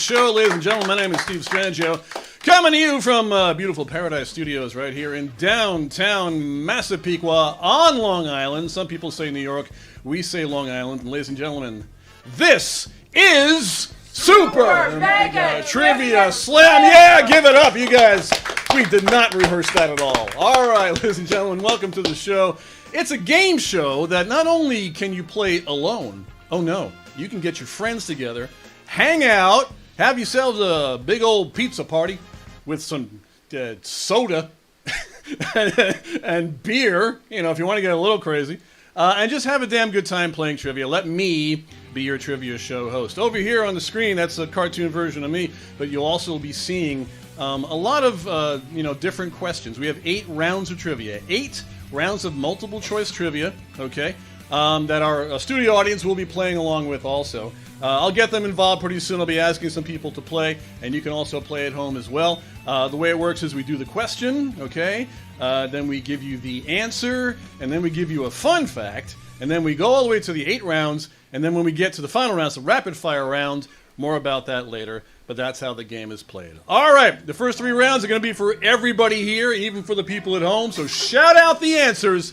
show, ladies and gentlemen. My name is Steve Strangio, coming to you from beautiful Paradise Studios right here in downtown Massapequa on Long Island. Some people say New York. We say Long Island. And ladies and gentlemen, this is Super Mega Trivia Slam. Yeah, give it up, you guys. We did not rehearse that at all. All right, ladies and gentlemen, welcome to the show. It's a game show that not only can you play alone, oh no, you can get your friends together, hang out, have yourselves a big old pizza party with some soda and beer, you know, if you want to get a little crazy, and just have a damn good time playing trivia. Let me be your trivia show host. Over here on the screen, that's a cartoon version of me, but you'll also be seeing a lot of different questions. We have 8 rounds of trivia, 8 rounds of multiple choice trivia, okay, that our studio audience will be playing along with also. I'll get them involved pretty soon. I'll be asking some people to play, and you can also play at home as well. The way it works is we do the question, okay, then we give you the answer, and then we give you a fun fact, and then we go all the way to the 8 rounds, and then when we get to the final rounds, the rapid fire round, more about that later, but that's how the game is played. All right, the first 3 rounds are going to be for everybody here, even for the people at home, so shout out the answers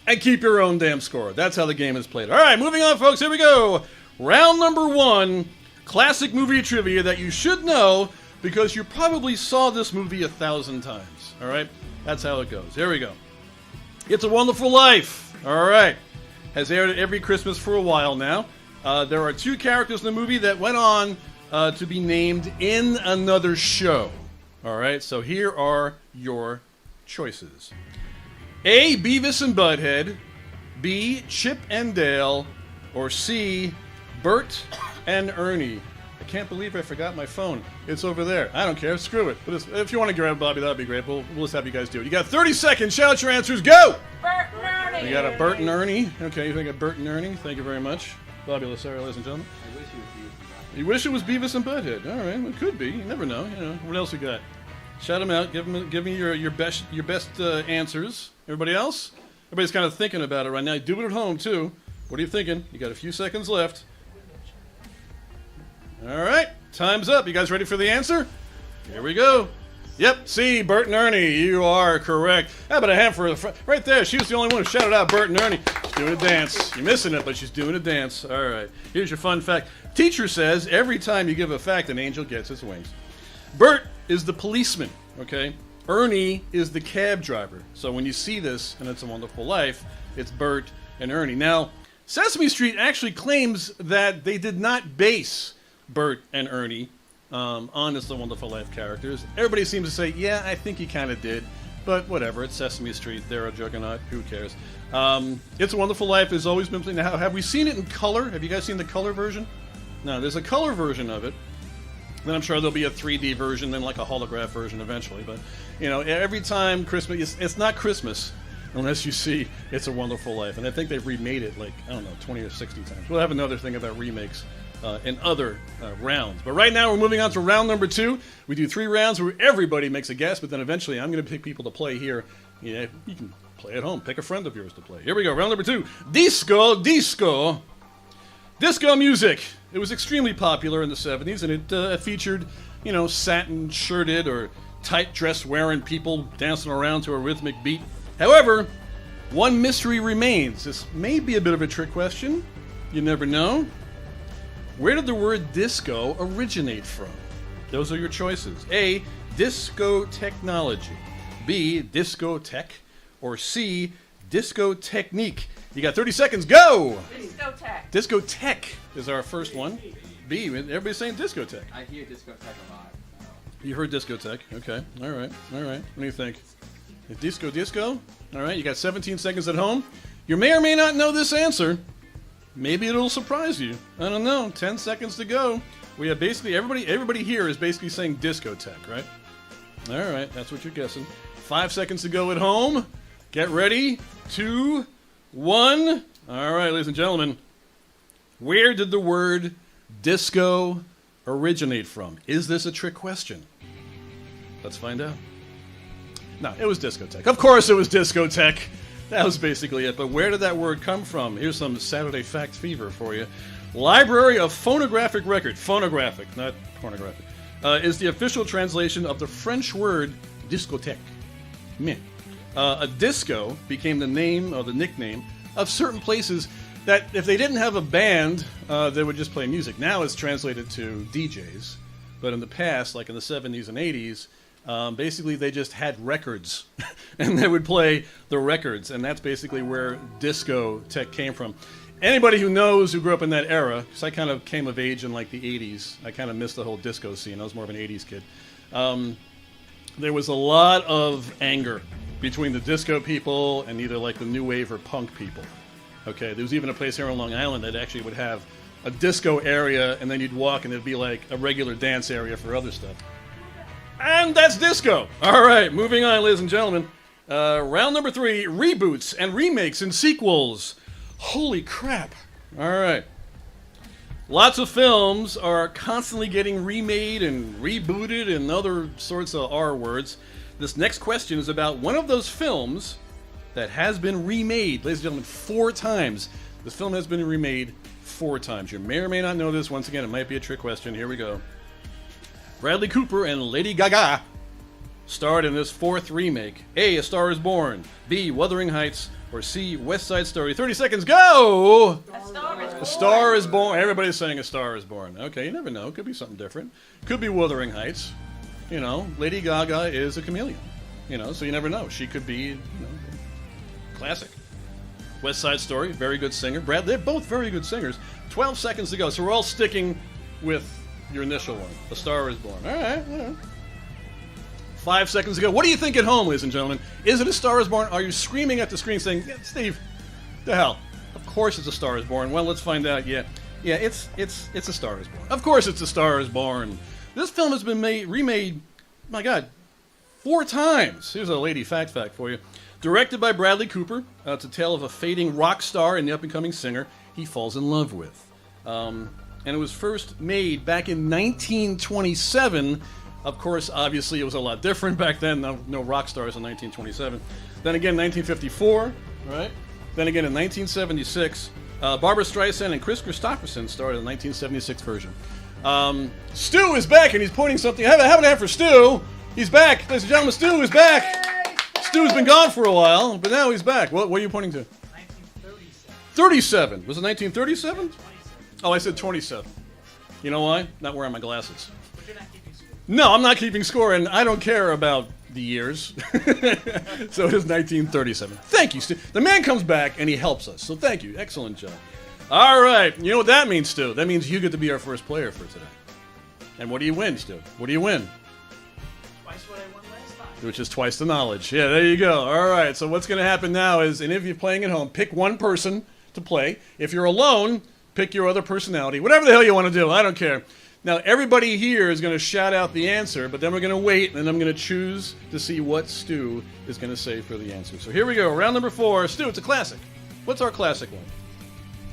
and keep your own damn score. That's how the game is played. All right, moving on, folks, here we go. Round number 1, classic movie trivia that you should know because you probably saw this movie 1,000 times. All right, that's how it goes. Here we go. It's a Wonderful Life. All right, has aired every Christmas for a while now. There are 2 characters in the movie that went on to be named in another show. All right, so here are your choices. A, Beavis and Butthead. B, Chip and Dale. Or C, Bert and Ernie. I can't believe I forgot my phone. It's over there. I don't care. Screw it. If you want to grab Bobby, that'd be great. We'll just have you guys do it. You got 30 seconds. Shout out your answers. Go! Bert and Ernie. You got a Bert and Ernie. Okay, you think of Bert and Ernie. Thank you very much. Bobby Lacerda, ladies and gentlemen. You wish it was Beavis and Butthead. All right, well, it could be. You never know. You know what else you got? Shout them out. Give me your best answers. Everybody else? Everybody's kind of thinking about it right now. Do it at home too. What are you thinking? You got a few seconds left. All right, time's up. You guys ready for the answer? Here we go. Yep, C, Bert and Ernie. You are correct. How about a hand for right there? She was the only one who shouted out Bert and Ernie. She's doing a dance. You're missing it, but she's doing a dance. All right, here's your fun fact. Teacher says every time you give a fact, an angel gets its wings. Bert is the policeman, okay? Ernie is the cab driver. So when you see this, and It's a Wonderful Life, it's Bert and Ernie. Now, Sesame Street actually claims that they did not base Bert and Ernie on It's a Wonderful Life characters. Everybody seems to say, yeah, I think he kind of did, but whatever. It's Sesame Street. They're a juggernaut. Who cares? It's a Wonderful Life has always been played. Now, have we seen it in color? Have you guys seen the color version? No, there's a color version of it. Then I'm sure there'll be a 3D version, then like a holograph version eventually. But, you know, every time Christmas, it's not Christmas unless you see It's a Wonderful Life. And I think they've remade it like, I don't know, 20 or 60 times. We'll have another thing about remakes in other rounds. But right now we're moving on to round number 2. We do 3 rounds where everybody makes a guess, but then eventually I'm going to pick people to play here. Yeah, you can play at home. Pick a friend of yours to play. Here we go, round number 2. Disco. Disco music. It was extremely popular in the 70s, and it featured, you know, satin-shirted or tight dress-wearing people dancing around to a rhythmic beat. However, one mystery remains. This may be a bit of a trick question. You never know. Where did the word disco originate from? Those are your choices. A, disco technology. B, discotheque. Or C, disco technique. You got 30 seconds. Go! Discotheque. Discotheque is our first one. B, everybody's saying discotheque. I hear discotheque a lot. You heard discotheque. Okay. All right. What do you think? Disco? All right. You got 17 seconds at home. You may or may not know this answer. Maybe it'll surprise you. I don't know. 10 seconds to go. We have basically everybody here is basically saying discotheque, right? All right. That's what you're guessing. 5 seconds to go at home. Get ready. 2, 1. All right, ladies and gentlemen. Where did the word disco originate from? Is this a trick question? Let's find out. No, it was discotheque. Of course it was discotheque. That was basically it. But where did that word come from? Here's some Saturday Fact Fever for you. Library of Phonographic Record. Phonographic, not pornographic. Is the official translation of the French word discothèque. Meh. A disco became the name or the nickname of certain places that if they didn't have a band, they would just play music. Now it's translated to DJs. But in the past, like in the 70s and 80s, basically they just had records. And they would play the records. And that's basically where discotheque came from. Anybody who knows, who grew up in that era, because I kind of came of age in like the 80s. I kind of missed the whole disco scene. I was more of an 80s kid. There was a lot of anger between the disco people and either like the new wave or punk people. Okay, there was even a place here on Long Island that actually would have a disco area, and then you'd walk and it'd be like a regular dance area for other stuff. And that's disco. All right, moving on, ladies and gentlemen. Round number 3, reboots and remakes and sequels. Holy crap. All right. Lots of films are constantly getting remade and rebooted and other sorts of R words. This next question is about one of those films that has been remade, ladies and gentlemen, 4 times. This film has been remade 4 times. You may or may not know this. Once again, it might be a trick question. Here we go. Bradley Cooper and Lady Gaga starred in this 4th remake. A Star is Born. B, Wuthering Heights. Or C, West Side Story. 30 seconds, go! A Star is Born. Everybody's saying A Star is Born. Okay, you never know. Could be something different. Could be Wuthering Heights. You know, Lady Gaga is a chameleon. You know, so you never know. She could be, you know, classic. West Side Story, very good singer. Brad, they're both very good singers. 12 seconds to go. So we're all sticking with your initial one. A Star is Born. All right, all right. 5 seconds ago. What do you think at home, ladies and gentlemen? Is it A Star is Born? Are you screaming at the screen saying, yeah, Steve, the hell? Of course it's A Star is Born. Well, let's find out. Yeah, it's A Star is Born. Of course it's A Star is Born. This film has been remade, my God, 4 times. Here's a lady fact for you. Directed by Bradley Cooper. It's a tale of a fading rock star and the up-and-coming singer he falls in love with. And it was first made back in 1927. Of course, obviously, it was a lot different back then. No rock stars in 1927. Then again, 1954, right? Then again, in 1976, Barbra Streisand and Chris Christopherson starred in the 1976 version. Stu is back, and he's pointing something. Have a hand for Stu. He's back. Ladies and gentlemen, Stu is back. Stu's been gone for a while, but now he's back. What are you pointing to? 1937. 37. Was it 1937? Oh, I said 27. You know why? Not wearing my glasses. No, I'm not keeping score, and I don't care about the years. So it is 1937. Thank you, Stu. The man comes back, and he helps us. So thank you. Excellent job. All right. You know what that means, Stu? That means you get to be our first player for today. And what do you win, Stu? What do you win? Twice what I won last time. Which is twice the knowledge. Yeah, there you go. All right. So what's going to happen now is, and if you're playing at home, pick one person to play. If you're alone, pick your other personality. Whatever the hell you want to do. I don't care. Now, everybody here is going to shout out the answer, but then we're going to wait, and then I'm going to choose to see what Stu is going to say for the answer. So here we go. Round number 4. Stu, it's a classic. What's our classic one?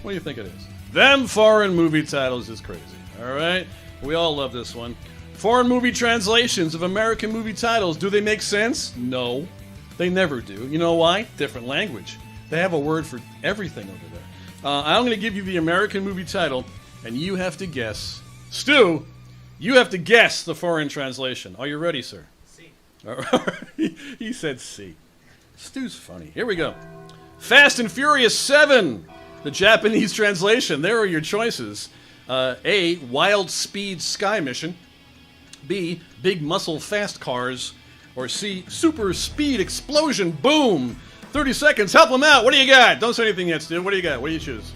What do you think it is? Them foreign movie titles is crazy. All right? We all love this one. Foreign movie translations of American movie titles. Do they make sense? No. They never do. You know why? Different language. They have a word for everything over there. I'm going to give you the American movie title, and you have to guess. Stu, you have to guess the foreign translation. Are you ready, sir? C. He said C. Stu's funny. Here we go. Fast and Furious 7, the Japanese translation. There are your choices. A, Wild Speed Sky Mission. B, Big Muscle Fast Cars. Or C, Super Speed Explosion Boom. 30 seconds. Help them out. What do you got? Don't say anything yet, Stu. What do you got? What do you choose?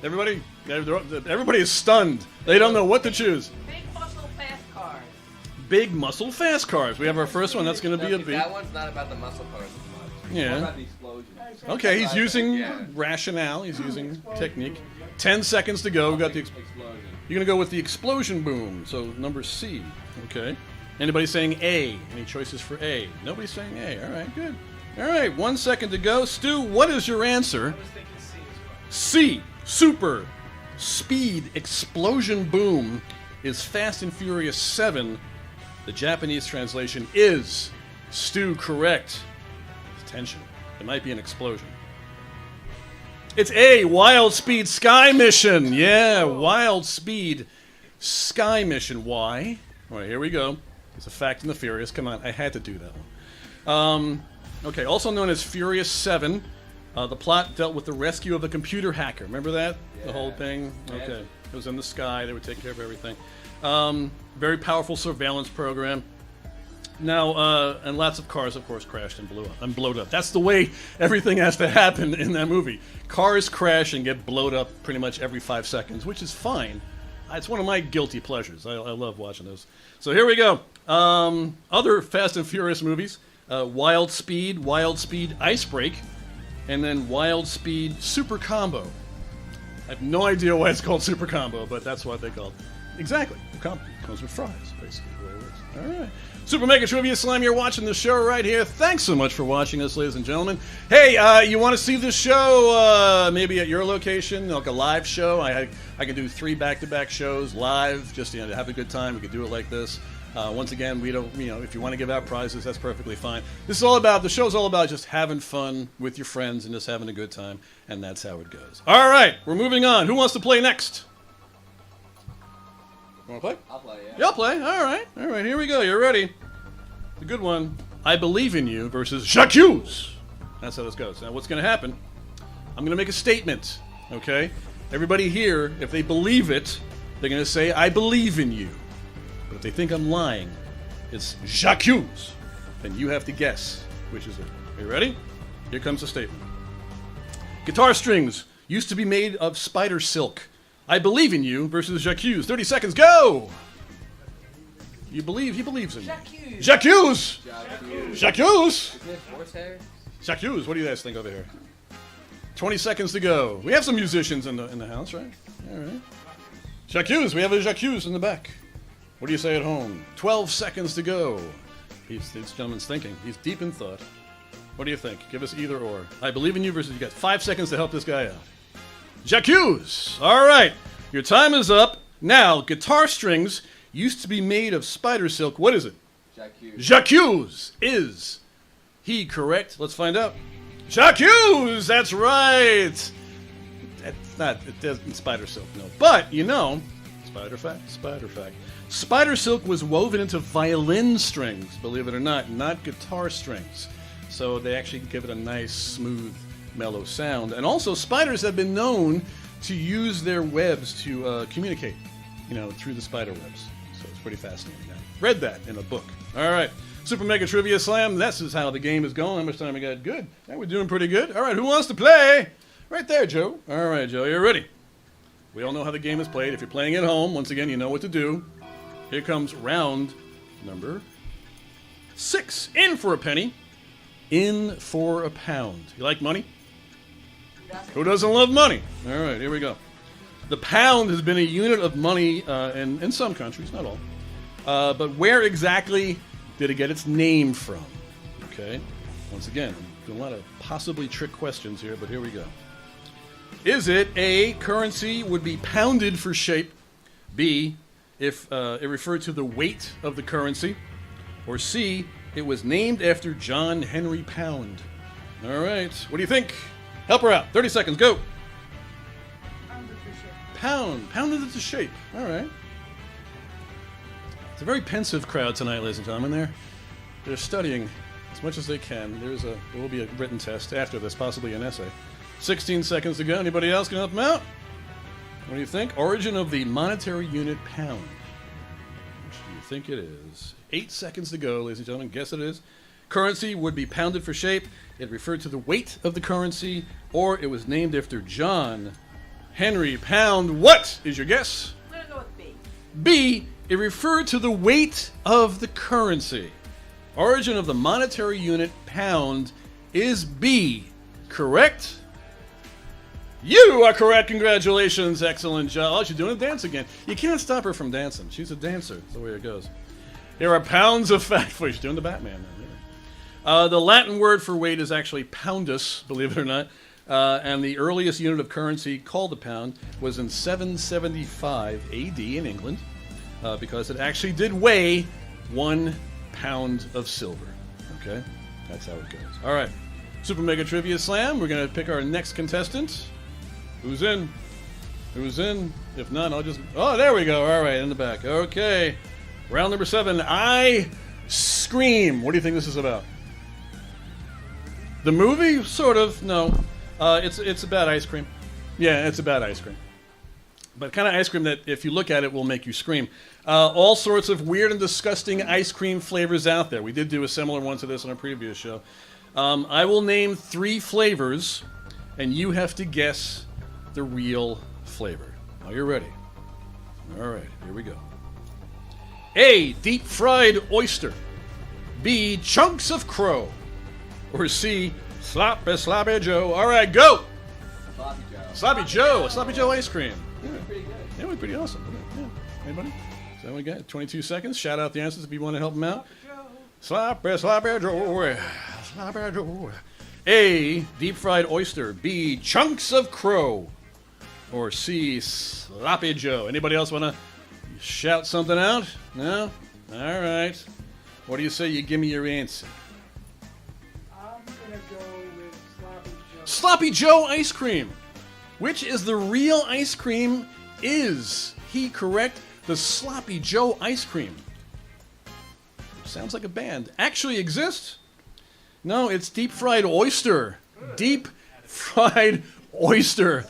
Everybody? Everybody is stunned. They don't know what to choose. Big muscle fast cars. Big Muscle Fast Cars. We have our first one. That's going to be a B. That one's not about the muscle cars as much. It's Yeah. more about the explosion. Okay, he's using Yeah. rationale. He's using technique. 10 seconds to go. We got the. Explosion. You're going to go with the explosion boom. So number C. Okay. Anybody saying A? Any choices for A? Nobody's saying A. All right, good. All right, 1 second to go. Stu, what is your answer? I was thinking C as well. C. Super Speed Explosion Boom is Fast and Furious 7. The Japanese translation is Stu correct. Tension. It might be an explosion. It's A, Wild Speed Sky Mission. Yeah, Wild Speed Sky Mission. Why? All right, here we go. It's a Fact and the Furious. Come on, I had to do that one. Okay, also known as Furious 7. The plot dealt with the rescue of the computer hacker. Remember that? The whole thing? Okay. It was in the sky. They would take care of everything. Very powerful surveillance program. Now, and lots of cars, of course, crashed and blew up. And blowed up. That's the way everything has to happen in that movie. Cars crash and get blowed up pretty much every 5 seconds, which is fine. It's one of my guilty pleasures. I love watching those. So here we go. Other Fast and Furious movies. Wild Speed Icebreak, and then Wild Speed Super Combo. I have no idea why it's called Super Combo, but that's what they call it. Exactly. The combo comes with fries, basically, the way it works. All right. Super Mega Trivia Slam, you're watching the show right here. Thanks so much for watching us, ladies and gentlemen. Hey, you want to see this show maybe at your location, like a live show? I can do 3 back-to-back shows live, just to have a good time. We could do it like this. Once again, we don't, if you want to give out prizes, that's perfectly fine. The show's all about just having fun with your friends and just having a good time, and that's how it goes. All right, we're moving on. Who wants to play next? You want to play? I'll play, yeah. You'll play. All right, here we go. You're ready. The good one. I Believe in You versus J'accuse. That's how this goes. Now, what's going to happen? I'm going to make a statement, okay? Everybody here, if they believe it, they're going to say, I believe in you. But if they think I'm lying, it's J'accuse. Then you have to guess which is it. Are you ready? Here comes the statement. Guitar strings used to be made of spider silk. I believe in you versus J'accuse. 30 seconds, go! You believe, he believes in you. J'accuse! J'accuse! Isn't it horsehair? J'accuse, what do you guys think over here? 20 seconds to go. We have some musicians in the house, right? All right. J'accuse, we have a J'accuse in the back. What do you say at home? 12 seconds to go. This gentleman's thinking. He's deep in thought. What do you think? Give us either or. I believe in you versus you got 5 seconds to help this guy out. J'accuse! All right. Your time is up. Now, guitar strings used to be made of spider silk. What is it? J'accuse. J'accuse! Is he correct? Let's find out. J'accuse! That's right! That's not, it doesn't spider silk, no. But, spider fact. Spider silk was woven into violin strings, believe it or not guitar strings. So they actually give it a nice, smooth, mellow sound. And also, spiders have been known to use their webs to communicate, through the spider webs. So it's pretty fascinating. I read that in a book. All right. Super Mega Trivia Slam. This is how the game is going. How much time we got? Good. Yeah, we're doing pretty good. All right. Who wants to play? Right there, Joe. All right, Joe. You're ready. We all know how the game is played. If you're playing at home, once again, you know what to do. Here comes round number 6. In for a penny. In for a pound. You like money? Who doesn't love money? All right, here we go. The pound has been a unit of money in some countries, not all. But where exactly did it get its name from? Okay, once again, I'm doing a lot of possibly trick questions here, but here we go. Is it A, currency would be pounded for shape, B, if it referred to the weight of the currency, or C, it was named after John Henry Pound? All right, what do you think? Help her out. 30 seconds, go. Pounded into shape. All right. It's a very pensive crowd tonight, ladies and gentlemen. They're studying as much as they can. There will be a written test after this, possibly an essay. 16 seconds to go. Anybody else can help them out? What do you think? Origin of the monetary unit pound. Which do you think it is? 8 seconds to go, ladies and gentlemen. Guess it is. Currency would be pounded for shape. It referred to the weight of the currency, or it was named after John Henry Pound. What is your guess? I'm gonna go with B. B, it referred to the weight of the currency. Origin of the monetary unit pound is B. Correct? You are correct. Congratulations. Excellent job. Oh, she's doing a dance again. You can't stop her from dancing. She's a dancer. That's the way it goes. Here are pounds of fact for you. She's doing the Batman now. The Latin word for weight is actually poundus, believe it or not. And the earliest unit of currency called the pound was in 775 AD in England, because it actually did weigh 1 pound of silver. Okay? That's how it goes. All right. Super Mega Trivia Slam. We're going to pick our next contestant. Who's in? Who's in? If not, I'll just... Oh, there we go. All right, in the back. Okay. Round number 7. I Scream. What do you think this is about? The movie? Sort of. No. It's about ice cream. Yeah, it's about ice cream. But kind of ice cream that, if you look at it, will make you scream. All sorts of weird and disgusting ice cream flavors out there. We did do a similar one to this on a previous show. I will name 3 flavors, and you have to guess the real flavor. Are you ready? All right, here we go. A, deep fried oyster. B, chunks of crow. Or C, sloppy Joe. All right, go! Sloppy Joe. Sloppy Joe ice cream. Yeah, Pretty good. yeah, it was pretty awesome. Yeah. Anybody? So we got 22 seconds. Shout out the answers if you want to help them out. Sloppy Joe. Sloppy Joe. A, deep fried oyster. B, chunks of crow. Or C, sloppy Joe. Anybody else want to shout something out? No? All right. What do you say? You give me your answer. I'm gonna go with Sloppy Joe. Sloppy Joe ice cream. Which is the real ice cream? Is he correct? The Sloppy Joe ice cream. Sounds like a band. Actually exists? No, it's deep fried oyster. Deep fried oyster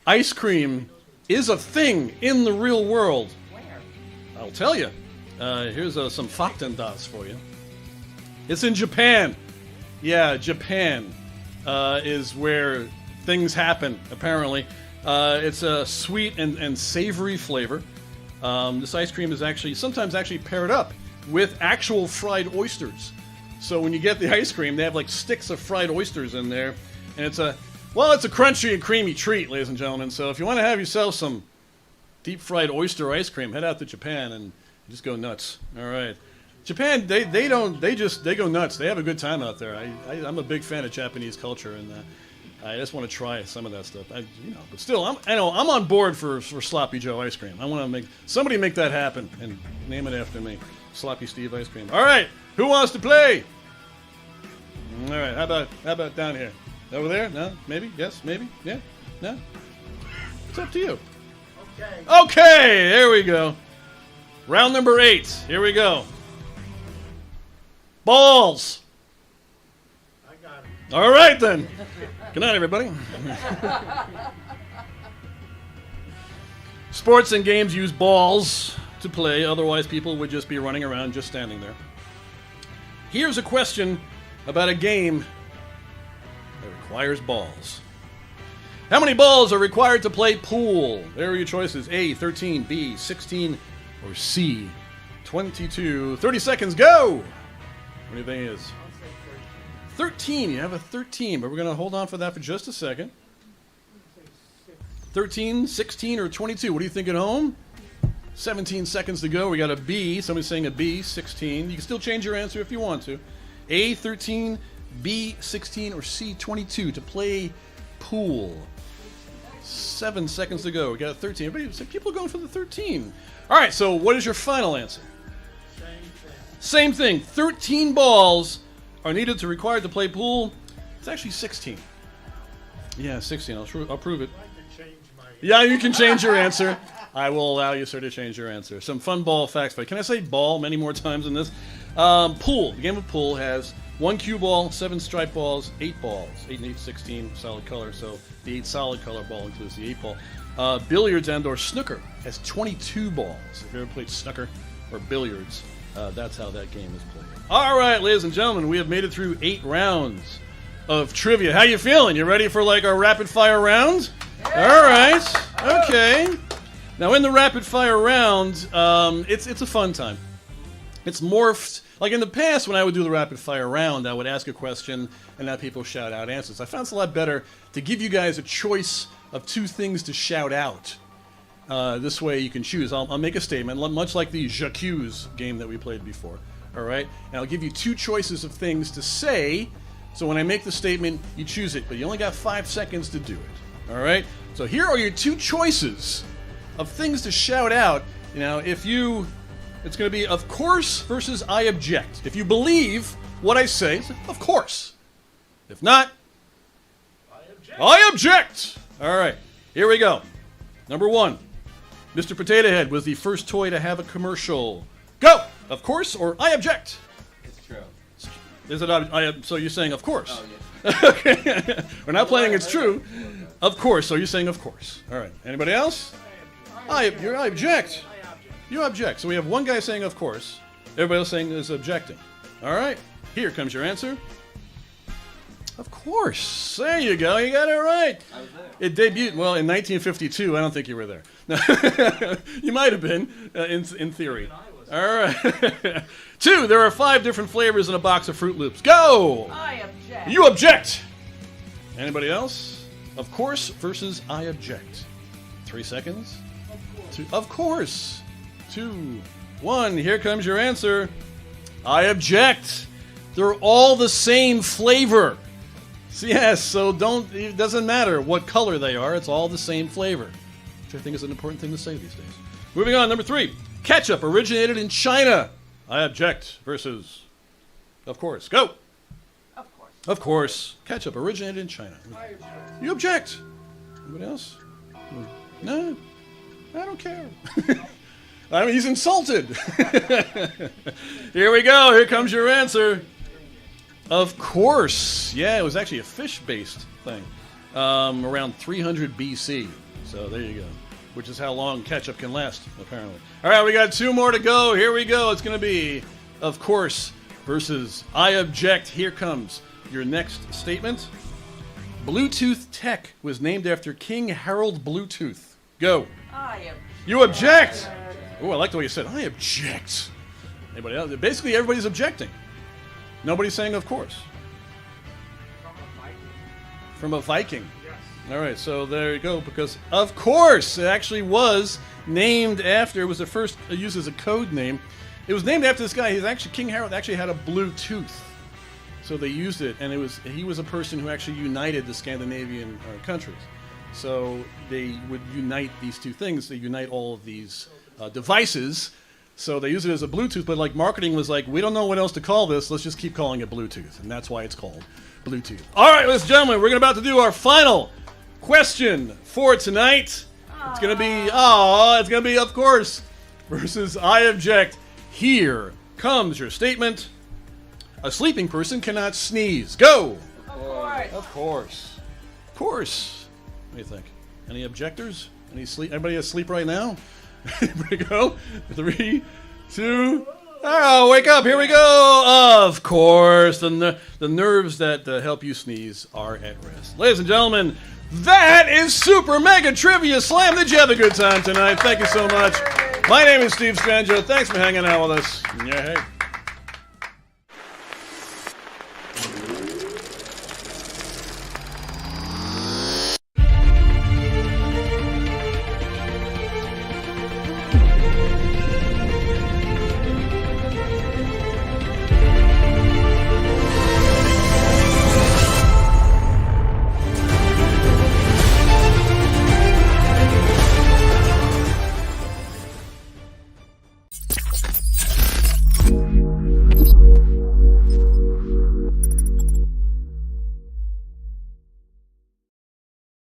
ice cream is a thing in the real world. I'll tell you. Here's some Faktendas for you. It's in Japan. Yeah, Japan is where things happen, apparently. It's a sweet and savory flavor. This ice cream is sometimes paired up with actual fried oysters. So when you get the ice cream, they have like sticks of fried oysters in there. And it's a crunchy and creamy treat, ladies and gentlemen. So if you want to have yourself some deep fried oyster ice cream, head out to Japan and just go nuts. All right. Japan, they go nuts. They have a good time out there. I'm a big fan of Japanese culture, and I just want to try some of that stuff. But still, I'm on board for Sloppy Joe ice cream. I want to somebody make that happen and name it after me, Sloppy Steve ice cream. All right, who wants to play? All right, how about down here? Over there? No? Maybe? Yes? Maybe? Yeah? No? It's up to you. Okay. Okay, there we go. Round number 8. Here we go. Balls. I got it. All right, then. Good night, everybody. Sports and games use balls to play. Otherwise, people would just be running around just standing there. Here's a question about a game that requires balls. How many balls are required to play pool? There are your choices. A, 13, B, 16, or C, 22. 30 seconds, go! What do you think it is? 13. You have a 13, but we're going to hold on for that for just a second. 13, 16, or 22. What do you think at home? 17 seconds to go. We got a B. Somebody's saying a B, 16. You can still change your answer if you want to. A, 13, B, 16, or C, 22 to play pool. 7 seconds to go. We got a 13. People are going for the 13. All right, so what is your final answer? Same thing. 13 balls are needed required to play pool. It's actually 16. Yeah, 16. I'll prove it. Yeah, you can change your answer. I will allow you, sir, to change your answer. Some fun ball facts for you. Can I say ball many more times than this? Pool. The game of pool has 1 cue ball, 7 stripe balls, 8 balls. 8 and 8, 16 solid color. So the 8 solid color ball includes the 8 ball. Billiards and or snooker has 22 balls. If you ever played snooker or billiards, that's how that game is played. All right, ladies and gentlemen, we have made it through 8 rounds of trivia. How you feeling? You ready for like our rapid fire round? Yeah. All right. Okay. Now in the rapid fire round, it's a fun time. It's morphed. Like in the past, when I would do the rapid fire round, I would ask a question and have people shout out answers. I found it's a lot better to give you guys a choice of 2 things to shout out. This way you can choose. I'll make a statement, much like the J'accuse game that we played before. All right? And I'll give you 2 choices of things to say. So when I make the statement, you choose it. But you only got 5 seconds to do it. All right? So here are your 2 choices of things to shout out. It's going to be of course versus I object. If you believe what I say, of course. If not, I object. All right. Here we go. Number 1. Mr. Potato Head was the first toy to have a commercial. Go! Of course, or I object. It's true. Is it? So you're saying of course? Oh, yes. Okay. We're not playing it's true. Of course. So you're saying of course. All right. Anybody else? I object. You object. So we have one guy saying of course. Everybody else saying is objecting. All right. Here comes your answer. Of course. There you go. You got it right. I was there. It debuted, well, in 1952. I don't think you were there. You might have been, in theory. All right. 2, there are 5 different flavors in a box of Fruit Loops. Go! I object. You object! Anybody else? Of course versus I object. 3 seconds. Of course. 2, 1. Here comes your answer. I object. They're all the same flavor. Yes, so it doesn't matter what color they are. It's all the same flavor, which I think is an important thing to say these days. Moving on, number 3. Ketchup originated in China. I object versus of course. Go. Of course. Of course. Ketchup originated in China. I object. You object. Anybody else? No, I don't care. I mean, he's insulted. Here we go. Here comes your answer. Of course. Yeah, it was actually a fish-based thing around 300 BC. So there you go. Which is how long ketchup can last, apparently. All right, we got 2 more to go. Here we go. It's going to be, of course, versus I object. Here comes your next statement. Bluetooth Tech was named after King Harold Bluetooth. Go. I object. You object. Oh, I like the way you said, I object. Anybody else? Basically, everybody's objecting. Nobody's saying of course. From a Viking. Yes. All right, so there you go, because of course it actually was named after, it was the first used as a code name. It was named after this guy. He's actually, King Harold actually had a blue tooth. So they used it, and he was a person who actually united the Scandinavian countries. So they would unite these two things. They unite all of these devices. So they use it as a Bluetooth, but like marketing was like, we don't know what else to call this. Let's just keep calling it Bluetooth, and that's why it's called Bluetooth. All right, ladies and gentlemen, we're about to do our final question for tonight. It's gonna be of course versus I object. Here comes your statement. A sleeping person cannot sneeze. Go. Of course. Of course. Of course. What do you think? Any objectors? Anybody asleep right now? Here we go. 3, 2. Oh, wake up. Here we go. Of course. The nerves that help you sneeze are at rest. Ladies and gentlemen, that is Super Mega Trivia Slam. Did you have a good time tonight? Thank you so much. My name is Steve Strangio. Thanks for hanging out with us. Yeah, hey.